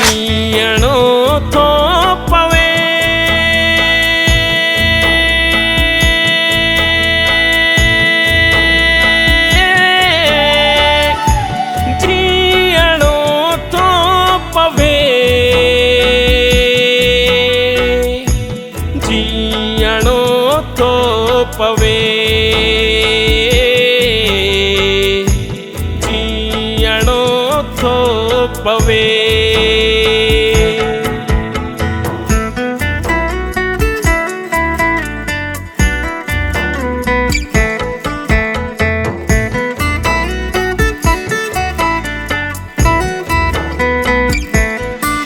जीअणो थो पवे जीअणो थो पवे जीअणो थो पवे जीअणो थो पवे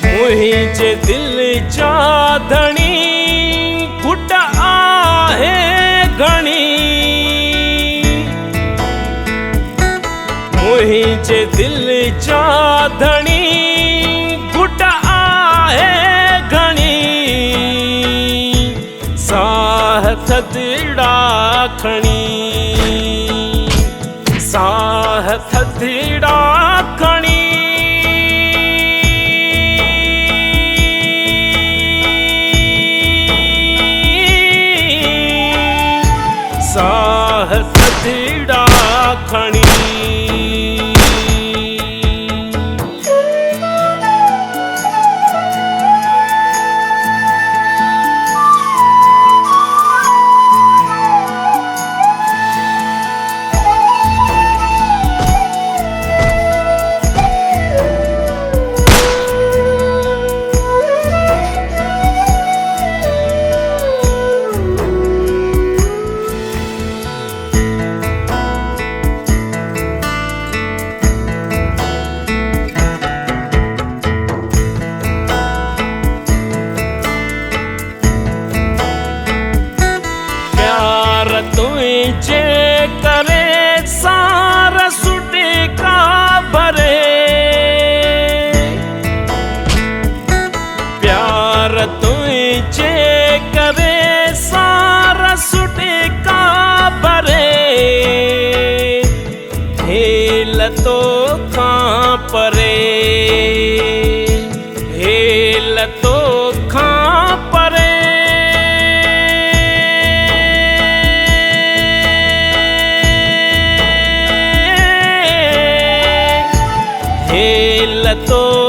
मुंहिंजे दिल जा धणी घुट आहे घणी मुंहिंजे दिल जा धणी घुट आहे घणी साह थधिड़ा खणी साह थधिड़ा खणी साह थधिड़ा खणी तुझे करे सारा सुटे का भरे प्यार तुझे करे सारा सुटे का भरे हेल तो खां परे हेल तो खां परे हेल तो